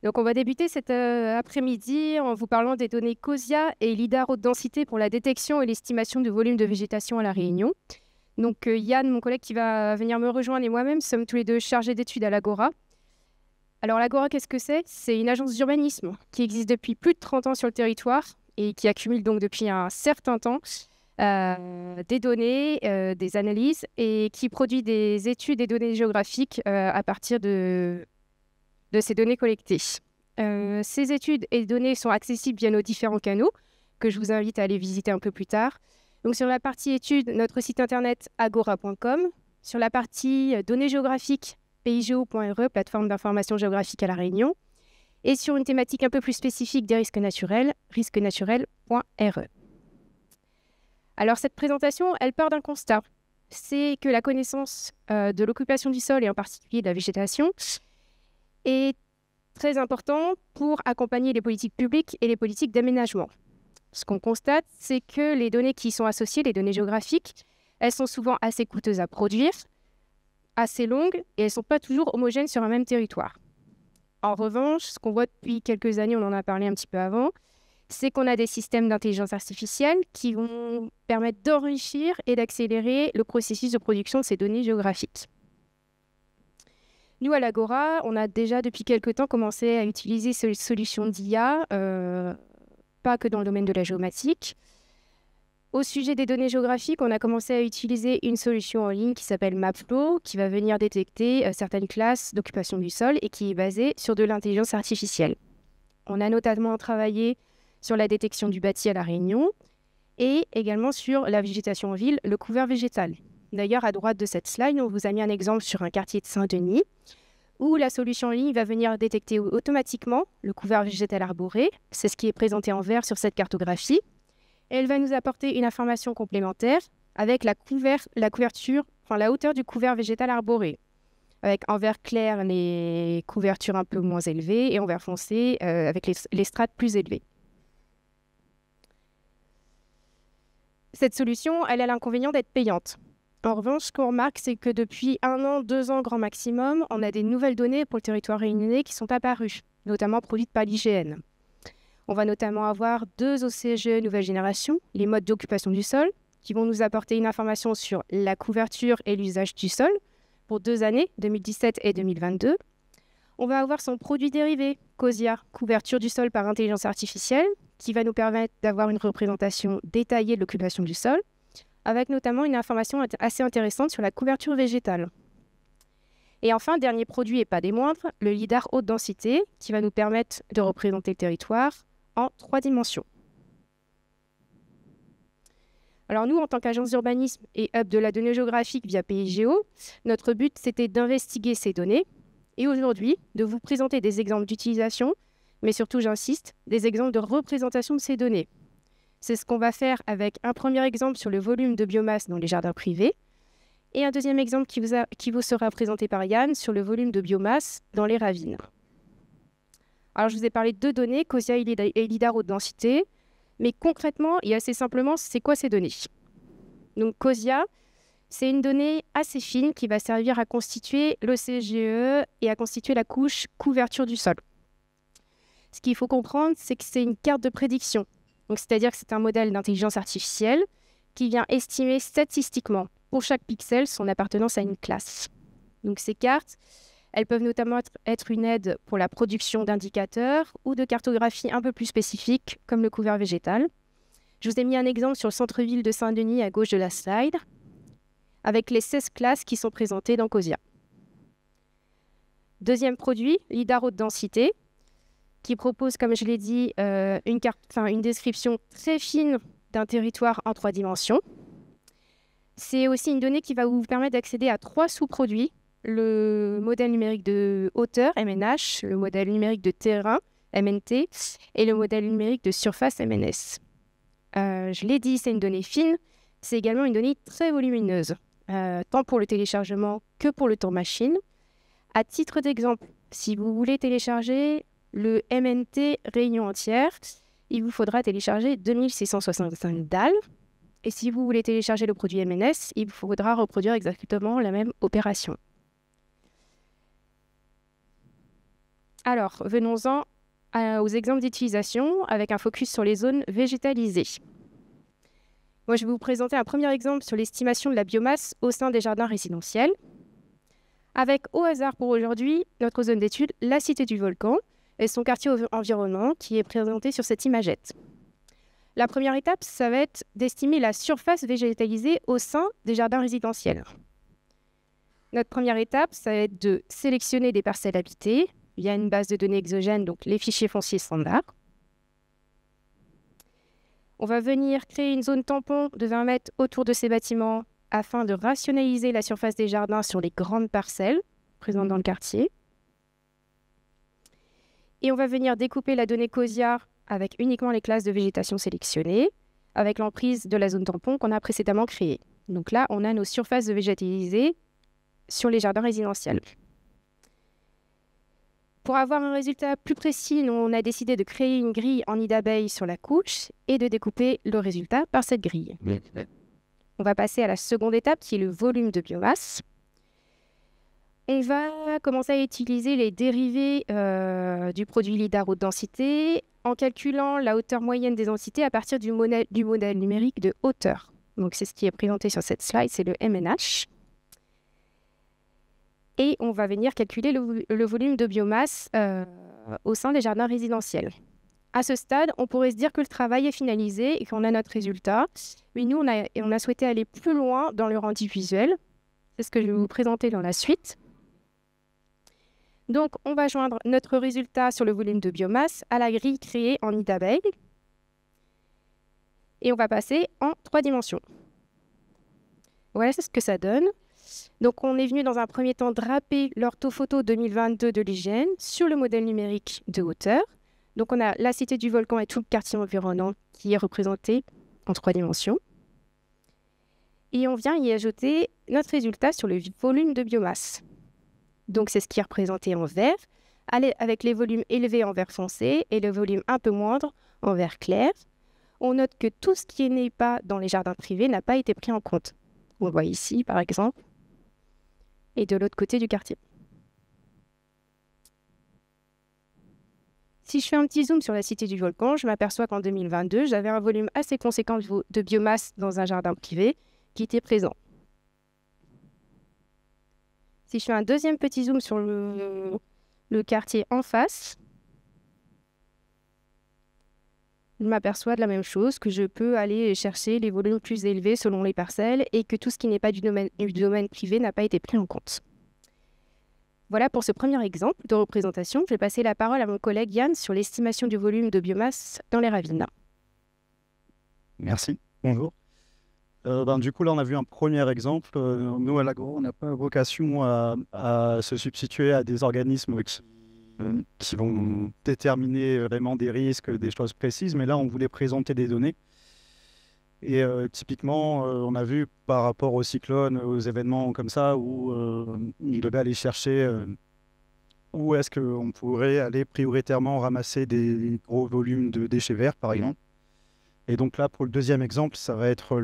Donc, on va débuter cet après-midi en vous parlant des données COSIA et LIDAR haute densité pour la détection et l'estimation du volume de végétation à La Réunion. Donc, Yann, mon collègue qui va venir me rejoindre, et moi-même sommes tous les deux chargés d'études à l'Agora. Alors, l'Agora, qu'est-ce que c'est? C'est une agence d'urbanisme qui existe depuis plus de 30 ans sur le territoire et qui accumule donc depuis un certain temps des données, des analyses et qui produit des études et données géographiques à partir de ces données collectées. Ces études et données sont accessibles via nos différents canaux, que je vous invite à aller visiter un peu plus tard. Donc sur la partie études, notre site internet agora.com. Sur la partie données géographiques, pigeo.re, plateforme d'information géographique à La Réunion. Et sur une thématique un peu plus spécifique des risques naturels, risquesnaturels.re. Alors cette présentation, elle part d'un constat. C'est que la connaissance de l'occupation du sol et en particulier de la végétation est très important pour accompagner les politiques publiques et les politiques d'aménagement. Ce qu'on constate, c'est que les données qui y sont associées, les données géographiques, elles sont souvent assez coûteuses à produire, assez longues, et elles ne sont pas toujours homogènes sur un même territoire. En revanche, ce qu'on voit depuis quelques années, on en a parlé un petit peu avant, c'est qu'on a des systèmes d'intelligence artificielle qui vont permettre d'enrichir et d'accélérer le processus de production de ces données géographiques. Nous, à l'Agora, on a déjà depuis quelques temps commencé à utiliser ces solutions d'IA, pas que dans le domaine de la géomatique. Au sujet des données géographiques, on a commencé à utiliser une solution en ligne qui s'appelle Mapflow, qui va venir détecter certaines classes d'occupation du sol et qui est basée sur de l'intelligence artificielle. On a notamment travaillé sur la détection du bâti à La Réunion et également sur la végétation en ville, le couvert végétal. D'ailleurs, à droite de cette slide, on vous a mis un exemple sur un quartier de Saint-Denis où la solution en ligne va venir détecter automatiquement le couvert végétal arboré. C'est ce qui est présenté en vert sur cette cartographie. Et elle va nous apporter une information complémentaire avec la couverture, la hauteur du couvert végétal arboré. Avec en vert clair les couvertures un peu moins élevées et en vert foncé avec les strates plus élevées. Cette solution, elle a l'inconvénient d'être payante. En revanche, ce qu'on remarque, c'est que depuis 1 an, 2 ans grand maximum, on a des nouvelles données pour le territoire réunionnais qui sont apparues, notamment produites par l'IGN. On va notamment avoir 2 OCGE nouvelle génération, les modes d'occupation du sol, qui vont nous apporter une information sur la couverture et l'usage du sol pour 2 années, 2017 et 2022. On va avoir son produit dérivé, COSIA, couverture du sol par intelligence artificielle, qui va nous permettre d'avoir une représentation détaillée de l'occupation du sol, avec notamment une information assez intéressante sur la couverture végétale. Et enfin, dernier produit et pas des moindres, le LIDAR haute densité, qui va nous permettre de représenter le territoire en 3 dimensions. Alors nous, en tant qu'agence d'urbanisme et hub de la donnée géographique via PIGEO, notre but, c'était d'investiguer ces données et aujourd'hui, de vous présenter des exemples d'utilisation, mais surtout, j'insiste, des exemples de représentation de ces données. C'est ce qu'on va faire avec un premier exemple sur le volume de biomasse dans les jardins privés et un deuxième exemple qui vous sera présenté par Yann sur le volume de biomasse dans les ravines. Alors, je vous ai parlé de 2 données, COSIA et LIDAR haute densité, mais concrètement et assez simplement, c'est quoi ces données? Donc, COSIA, c'est une donnée assez fine qui va servir à constituer l'OCGE et à constituer la couche couverture du sol. Ce qu'il faut comprendre, c'est que c'est une carte de prédiction. Donc, c'est-à-dire que c'est un modèle d'intelligence artificielle qui vient estimer statistiquement pour chaque pixel son appartenance à une classe. Donc, ces cartes, elles peuvent notamment être une aide pour la production d'indicateurs ou de cartographie un peu plus spécifiques, comme le couvert végétal. Je vous ai mis un exemple sur le centre-ville de Saint-Denis à gauche de la slide, avec les 16 classes qui sont présentées dans COSIA. Deuxième produit, LIDAR haute densité, qui propose, comme je l'ai dit, une description très fine d'un territoire en 3 dimensions. C'est aussi une donnée qui va vous permettre d'accéder à 3 sous-produits, le modèle numérique de hauteur, MNH, le modèle numérique de terrain, MNT, et le modèle numérique de surface, MNS. Je l'ai dit, c'est une donnée fine, c'est également une donnée très volumineuse, tant pour le téléchargement que pour le temps machine. À titre d'exemple, si vous voulez télécharger le MNT Réunion entière, il vous faudra télécharger 2665 dalles. Et si vous voulez télécharger le produit MNS, il vous faudra reproduire exactement la même opération. Alors, venons-en aux exemples d'utilisation avec un focus sur les zones végétalisées. Moi, je vais vous présenter un premier exemple sur l'estimation de la biomasse au sein des jardins résidentiels. Avec, au hasard pour aujourd'hui, notre zone d'étude, la Cité du Volcan et son quartier environnement qui est présenté sur cette imagette. La première étape, ça va être d'estimer la surface végétalisée au sein des jardins résidentiels. Notre première étape, ça va être de sélectionner des parcelles habitées via une base de données exogène, donc les fichiers fonciers standards. On va venir créer une zone tampon de 20 mètres autour de ces bâtiments afin de rationaliser la surface des jardins sur les grandes parcelles présentes dans le quartier. Et on va venir découper la donnée COSIA avec uniquement les classes de végétation sélectionnées, avec l'emprise de la zone tampon qu'on a précédemment créée. Donc là, on a nos surfaces de végétalisées sur les jardins résidentiels. Pour avoir un résultat plus précis, on a décidé de créer une grille en nid d'abeille sur la couche et de découper le résultat par cette grille. On va passer à la seconde étape qui est le volume de biomasse. On va commencer à utiliser les dérivés du produit LIDAR haute densité en calculant la hauteur moyenne des densités à partir du modèle numérique de hauteur. Donc c'est ce qui est présenté sur cette slide, c'est le MNH. Et on va venir calculer le volume de biomasse au sein des jardins résidentiels. À ce stade, on pourrait se dire que le travail est finalisé et qu'on a notre résultat. Mais nous, on a souhaité aller plus loin dans le rendu visuel. C'est ce que je vais vous présenter dans la suite. Donc, on va joindre notre résultat sur le volume de biomasse à la grille créée en nid d'abeille. Et on va passer en 3 dimensions. Voilà, c'est ce que ça donne. Donc, on est venu dans un premier temps draper l'orthophoto 2022 de l'IGN sur le modèle numérique de hauteur. Donc, on a la Cité du Volcan et tout le quartier environnant qui est représenté en 3 dimensions. Et on vient y ajouter notre résultat sur le volume de biomasse. Donc, c'est ce qui est représenté en vert, avec les volumes élevés en vert foncé et le volume un peu moindre en vert clair. On note que tout ce qui n'est pas dans les jardins privés n'a pas été pris en compte. On le voit ici, par exemple, et de l'autre côté du quartier. Si je fais un petit zoom sur la Cité du Volcan, je m'aperçois qu'en 2022, j'avais un volume assez conséquent de biomasse dans un jardin privé qui était présent. Si je fais un deuxième petit zoom sur le quartier en face, je m'aperçois de la même chose, que je peux aller chercher les volumes plus élevés selon les parcelles et que tout ce qui n'est pas du domaine privé n'a pas été pris en compte. Voilà pour ce premier exemple de représentation. Je vais passer la parole à mon collègue Yann sur l'estimation du volume de biomasse dans les ravines. Merci, bonjour. Du coup, là, on a vu un premier exemple. Nous, à l'Agro, on n'a pas vocation à se substituer à des organismes qui vont déterminer vraiment des risques, des choses précises, mais là, on voulait présenter des données. Et typiquement, on a vu par rapport aux cyclones, aux événements comme ça, où on devait aller chercher où est-ce qu'on pourrait aller prioritairement ramasser des gros volumes de déchets verts, par exemple. Et donc là, pour le deuxième exemple, ça va être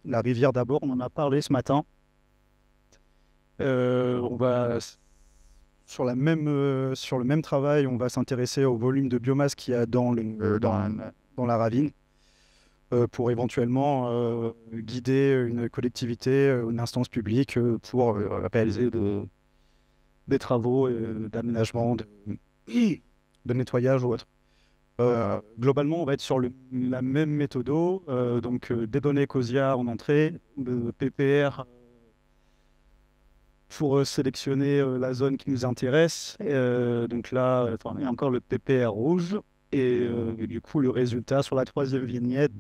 la rivière d'Abord. On en a parlé ce matin. On va, sur le même travail, on va s'intéresser au volume de biomasse qu'il y a dans la ravine. Pour éventuellement guider une collectivité, une instance publique pour réaliser des travaux d'aménagement, de nettoyage ou autre. Globalement, on va être sur la même méthode, donc des données COSIA en entrée, de PPR pour sélectionner la zone qui nous intéresse. Donc là, il y a encore le PPR rouge et du coup le résultat sur la 3e vignette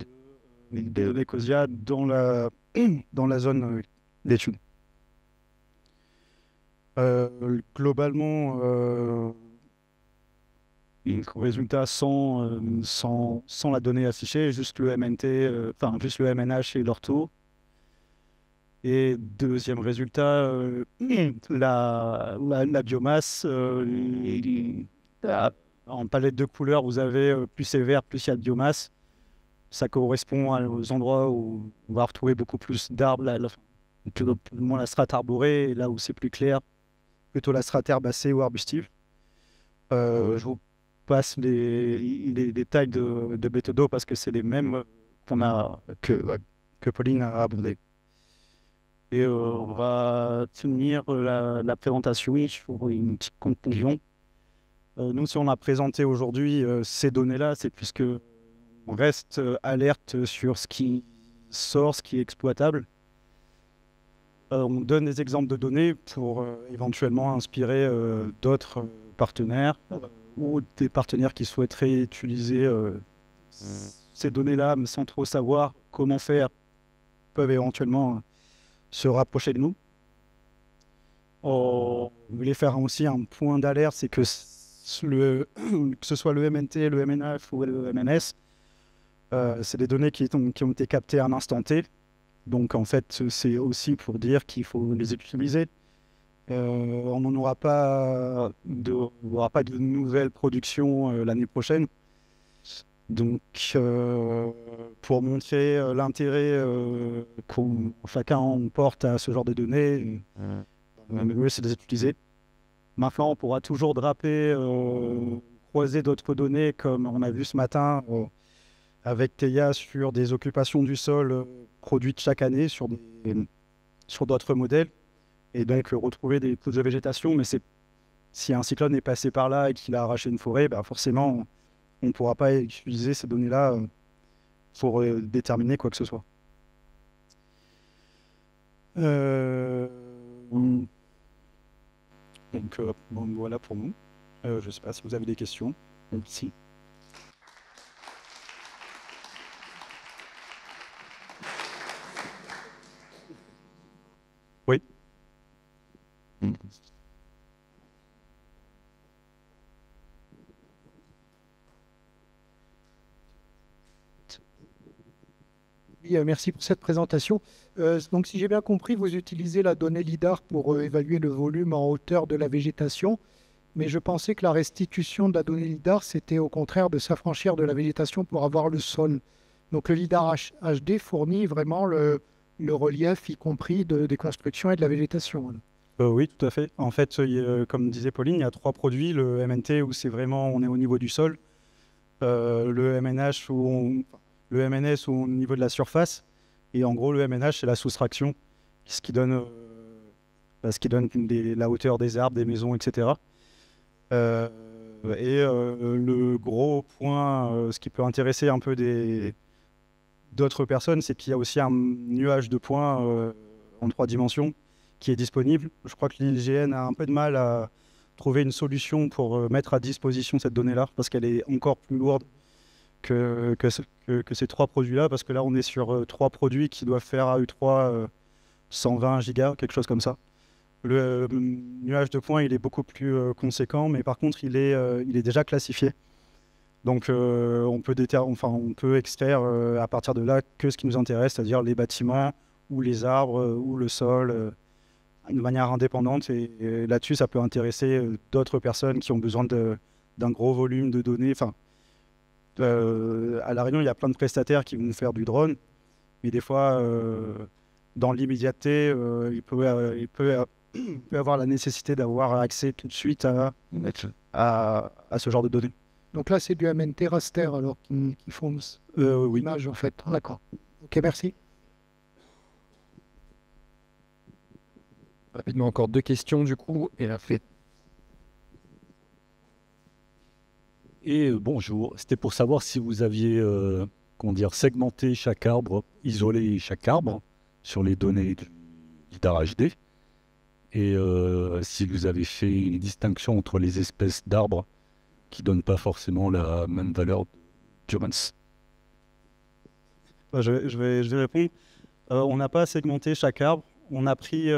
des données COSIA dans la zone d'étude. Globalement, résultat sans la donnée affichée, juste le MNT, juste le MNH et l'ortho. Et deuxième résultat, la biomasse, en palette de couleurs, vous avez plus c'est vert, plus il y a de biomasse. Ça correspond aux endroits où on va retrouver beaucoup plus d'arbres, moins la strate arborée, et là où c'est plus clair, plutôt la strate herbacée ou arbustive. Je vous passe les détails de méthodo parce que c'est les mêmes que Pauline a abordé. Et on va tenir la présentation sur une petite conclusion. Nous, si on a présenté aujourd'hui ces données-là, c'est puisque on reste alerte sur ce qui sort, ce qui est exploitable. On donne des exemples de données pour éventuellement inspirer d'autres partenaires ou des partenaires qui souhaiteraient utiliser ces données-là, mais sans trop savoir comment faire, peuvent éventuellement se rapprocher de nous. On voulait faire aussi un point d'alerte, c'est que que ce soit le MNT, le MNH ou le MNS, c'est des données qui ont été captées à un instant T. Donc en fait, c'est aussi pour dire qu'il faut les utiliser. On n'aura pas de nouvelles productions l'année prochaine. Donc pour montrer l'intérêt qu'on chacun porte à ce genre de données, le mieux c'est de les utiliser. Maintenant, on pourra toujours draper, croiser d'autres données comme on a vu ce matin avec Théa sur des occupations du sol produites chaque année sur d'autres modèles et donc retrouver des pousses de végétation. Mais si un cyclone est passé par là et qu'il a arraché une forêt, bah forcément, on ne pourra pas utiliser ces données-là pour déterminer quoi que ce soit. Donc, bon, voilà pour nous. Je ne sais pas si vous avez des questions. Si. Oui. Oui, merci pour cette présentation. Donc, si j'ai bien compris, vous utilisez la donnée LIDAR pour évaluer le volume en hauteur de la végétation, mais je pensais que la restitution de la donnée LIDAR, c'était au contraire de s'affranchir de la végétation pour avoir le sol. Donc, le LIDAR HD fournit vraiment le relief, y compris des constructions et de la végétation. Oui, tout à fait. En fait, comme disait Pauline, il y a 3 produits. Le MNT où c'est vraiment, on est au niveau du sol. Le MNH le MNS au niveau de la surface. Et en gros, le MNH, c'est la soustraction, ce qui donne la hauteur des arbres, des maisons, etc. Le gros point, ce qui peut intéresser un peu d'autres personnes, c'est qu'il y a aussi un nuage de points en 3 dimensions qui est disponible. Je crois que l'IGN a un peu de mal à trouver une solution pour mettre à disposition cette donnée-là, parce qu'elle est encore plus lourde que ces 3 produits-là, parce que là, on est sur 3 produits qui doivent faire AU3 120 gigas, quelque chose comme ça. Le nuage de points, il est beaucoup plus conséquent, mais par contre, il est déjà classifié. Donc, on peut extraire à partir de là que ce qui nous intéresse, c'est-à-dire les bâtiments ou les arbres ou le sol, de manière indépendante. Et là-dessus, ça peut intéresser d'autres personnes qui ont besoin d'un gros volume de données. Enfin, à La Réunion, il y a plein de prestataires qui vont faire du drone, mais des fois, dans l'immédiateté, il peut avoir la nécessité d'avoir accès tout de suite à ce genre de données. Donc là, c'est du MNT raster alors qui font Oui. l'image en fait. D'accord. Ok, merci. Rapidement, encore 2 questions du coup. Et la fait. Et bonjour, c'était pour savoir si vous aviez segmenté chaque arbre, isolé chaque arbre sur les données du LIDAR HD, et si vous avez fait une distinction entre les espèces d'arbres qui ne donnent pas forcément la même valeur d'urance. Je vais répondre. On n'a pas segmenté chaque arbre. On a pris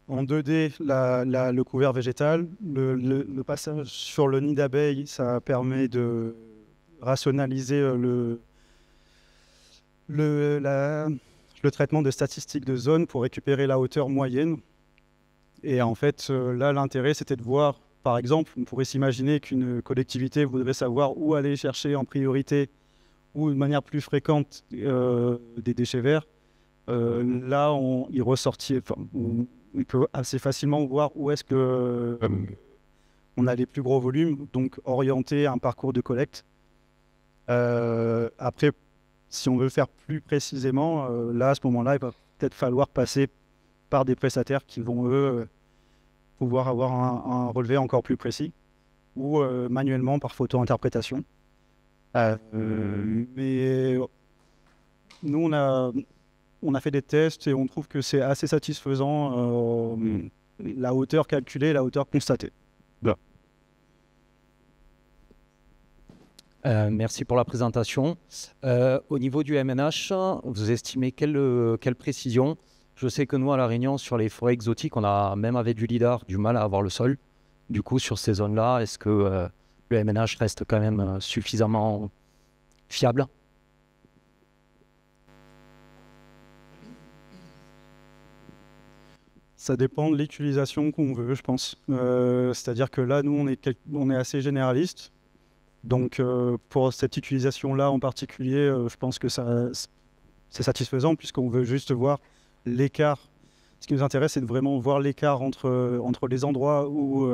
en 2D le couvert végétal. Le passage sur le nid d'abeilles, ça permet de rationaliser le traitement de statistiques de zone pour récupérer la hauteur moyenne. Et en fait, là, l'intérêt, c'était de voir, par exemple, on pourrait s'imaginer qu'une collectivité voudrait savoir où aller chercher en priorité ou de manière plus fréquente des déchets verts. là, il ressortit, on peut assez facilement voir où est-ce que on a les plus gros volumes, donc orienter un parcours de collecte. Après, si on veut faire plus précisément, là, à ce moment-là, il va peut-être falloir passer par des prestataires qui vont, eux, pouvoir avoir un relevé encore plus précis, ou manuellement par photo-interprétation. Mais nous, on a fait des tests et on trouve que c'est assez satisfaisant, la hauteur calculée et la hauteur constatée. Merci pour la présentation. Au niveau du MNH, vous estimez quelle précision? Je sais que nous, à La Réunion, sur les forêts exotiques, on a, même avec du lidar, du mal à avoir le sol. Du coup, sur ces zones-là, est-ce que le MNH reste quand même suffisamment fiable? Ça dépend de l'utilisation qu'on veut, je pense. C'est-à-dire que là, nous, on est assez généraliste. Donc, pour cette utilisation-là en particulier, je pense que c'est satisfaisant puisqu'on veut juste voir l'écart. Ce qui nous intéresse, c'est de vraiment voir l'écart entre les endroits où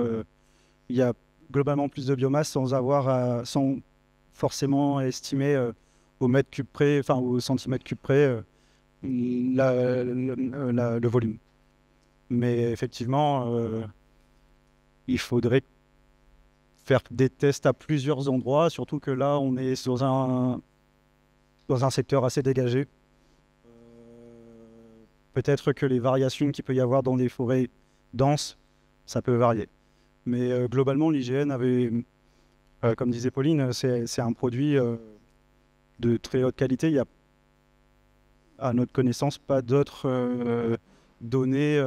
il y a globalement plus de biomasse sans forcément estimer au mètre cube près, enfin au centimètre cube près, le volume. Mais effectivement, il faudrait faire des tests à plusieurs endroits, surtout que là, on est dans un secteur assez dégagé. Peut-être que les variations qu'il peut y avoir dans des forêts denses, ça peut varier. Mais globalement, l'IGN avait, comme disait Pauline, c'est un produit de très haute qualité. Il n'y a, à notre connaissance, pas d'autres données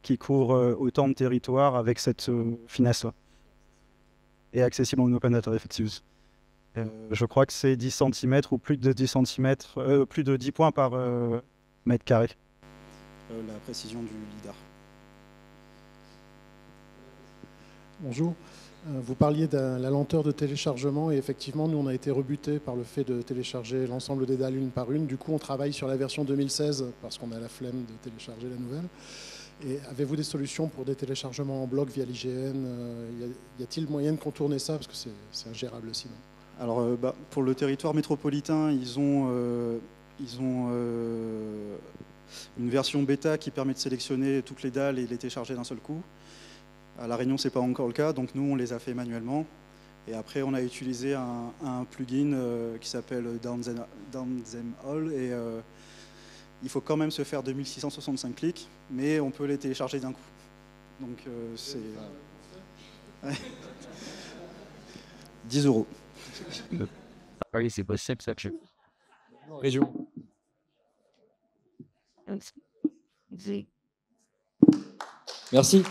qui couvrent autant de territoires avec cette finesse-là. Et accessible en open data, effectivement. Je crois que c'est 10 cm ou plus de 10 cm, plus de 10 points par mètre carré. La précision du lidar. Bonjour. Vous parliez de la lenteur de téléchargement et effectivement, nous, on a été rebutés par le fait de télécharger l'ensemble des dalles une par une. Du coup, on travaille sur la version 2016 parce qu'on a la flemme de télécharger la nouvelle. Et avez-vous des solutions pour des téléchargements en bloc via l'IGN? Y a-t-il moyen de contourner ça? Parce que c'est ingérable sinon. Alors, pour le territoire métropolitain, ils ont une version bêta qui permet de sélectionner toutes les dalles et les télécharger d'un seul coup. À La Réunion, ce n'est pas encore le cas, donc nous, on les a fait manuellement. Et après, on a utilisé un plugin qui s'appelle Down Them All. Et il faut quand même se faire 2665 clics, mais on peut les télécharger d'un coup. Donc, c'est 10 €. Oui, c'est possible, ça. Région. Merci.